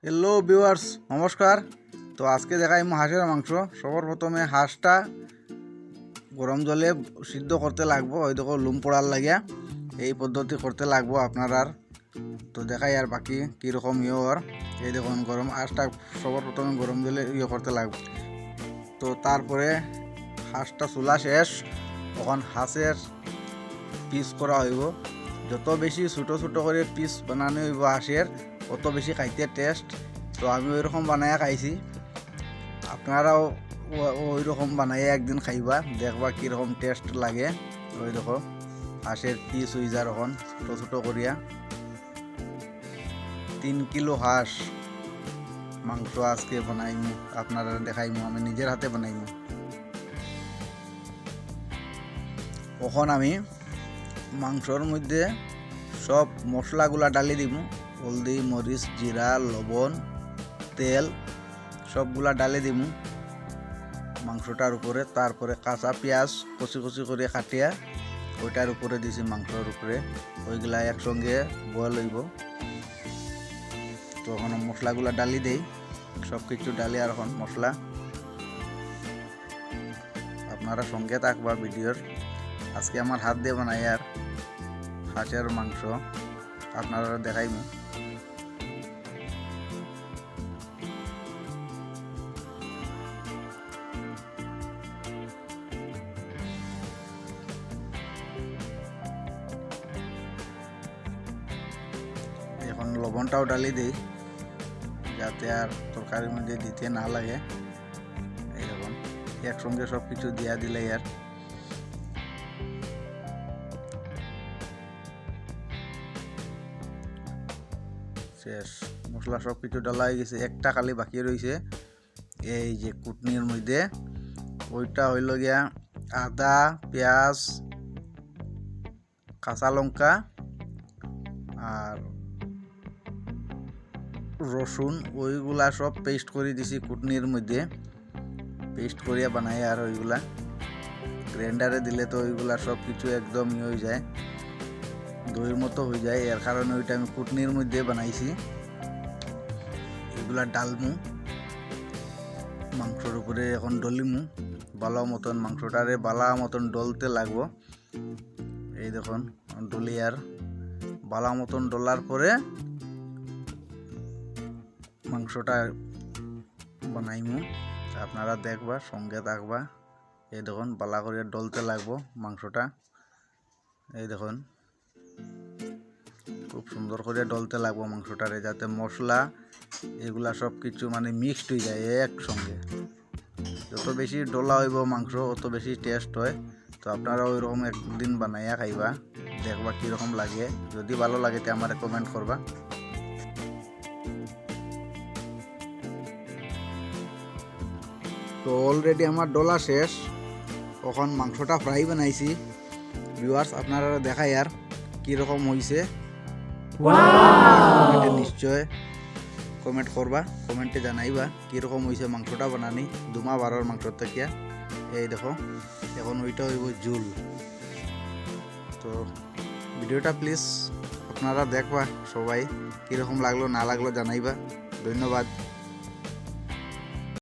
Hello viewers, নমস্কার। তো আজকে দেখাই হাঁসের মাংস। সবার প্রথমে হাঁসটা গরম জলে সিদ্ধ করতে লাগবো। ওই দেখো লুম পড়ার লাগিয়া এই পদ্ধতি করতে লাগবো আপনার। আর তো দেখাই আর বাকি কীরকম ওর। এই দেখুন গরম হাঁসটা সবার প্রথমে গরম জলে করতে লাগবে। তো তারপরে হাঁসটা চুলা শেষ, তখন হাঁসের পিস করা হইব। যত বেশি ছোটো ছোটো করে পিস বানানো হইব হাঁসের, অত বেশি খাইতে টেস্ট। তো আমি ওই রকম বানাইয়া খাইছি, আপনারাও ওই রকম বানাইয়া একদিন খাইবা, দেখবা কীরকম টেস্ট লাগে। ওই দেখো হাঁসের পিস হয়ে যায় এখন ছোটো ছোটো করিয়া। 3 কিলো হাঁস মাংস আজকে বানাইমু, আপনারা দেখাইমু, আমি নিজের হাতে বানাইমু। তখন আমি মাংসর মধ্যে সব মশলাগুলা ডালি দিব। হলদি, মরিচ, জিরা, লবণ, তেল সবগুলা ডালি দিব মাংসটার উপরে। তারপরে কাঁচা পেঁয়াজ কচি কচি করে কাটিয়া ওইটার উপরে দিছি মাংসর উপরে। ওইগুলা একসঙ্গে বয়েল হইব। তো এখন মশলাগুলা ডালি দেই, সব কিছু ডালি আর এখন মশলা। আপনারা সঙ্গে থাকবা ভিডিওর। আজকে আমার হাত দিয়ে বানাই আর হাঁসের মাংস আপনারা দেখাইমু। এখন লবণটাও ডালি দিই যাতে আর তরকারির মধ্যে দিতে না লাগে। এই দেখুন একসঙ্গে সব কিছু দিয়া দিলে আর শেষ। মশলা সব কিছু ডালা হয়ে গেছে, একটা খালি বাকি রয়েছে এই যে কুটনির মধ্যে। ওইটা হইল গিয়া আদা, পেঁয়াজ, কাঁচা লঙ্কা আর রসুন, ওইগুলা সব পেস্ট করে দিছি কুটনির মধ্যে। পেস্ট করিয়া বানাই আর ওইগুলা গ্রাইন্ডারে দিলে তো ওইগুলা সব কিছু একদম হয়ে যায়, দইয়ের মতো হয়ে যায়। এর কারণে ওইটা আমি কুটনির মধ্যে বানাইছি। এগুলা ডালমু মাংসর উপরে, এখন ডলিমু বালা মতন। মাংসটারে বালা মতন ডলতে লাগবো। এই দেখুন ডলি আর বালা মতন ডলার পরে মাংসটা বানাইমু। আপনারা দেখবা, সঙ্গে থাকবা। এই দেখুন বালা করে ডলতে লাগবো মাংসটা। এই দেখুন খুব সুন্দর করে ডলতে লাগবো মাংসটারে, যাতে মশলা এগুলা সব কিছু মানে মিক্সড হয়ে যায় একসঙ্গে। যত বেশি ডলা হইব মাংস অত বেশি টেস্ট হয়। তো আপনারা ওই রকম একদিন বানাইয়া খাইবা, দেখবা কীরকম লাগে। যদি ভালো লাগে তো আমার কমেন্ট করবা। তো অলরেডি আমার ডলা শেষ, তখন মাংসটা ফ্রাই বানাইছি। ভিউয়ার্স আপনারা দেখাই আর কীরকম হয়েছে, নিশ্চয় কমেন্ট করবা, কমেন্টে জানাইবা কীরকম হয়েছে মাংসটা বানানি দুমা বারোর মাংস থেকে। এই দেখো এখন ওইটা হইব ঝুল। তো ভিডিওটা প্লিজ আপনারা দেখবা সবাই, কীরকম লাগলো না লাগলো জানাইবা। ধন্যবাদ।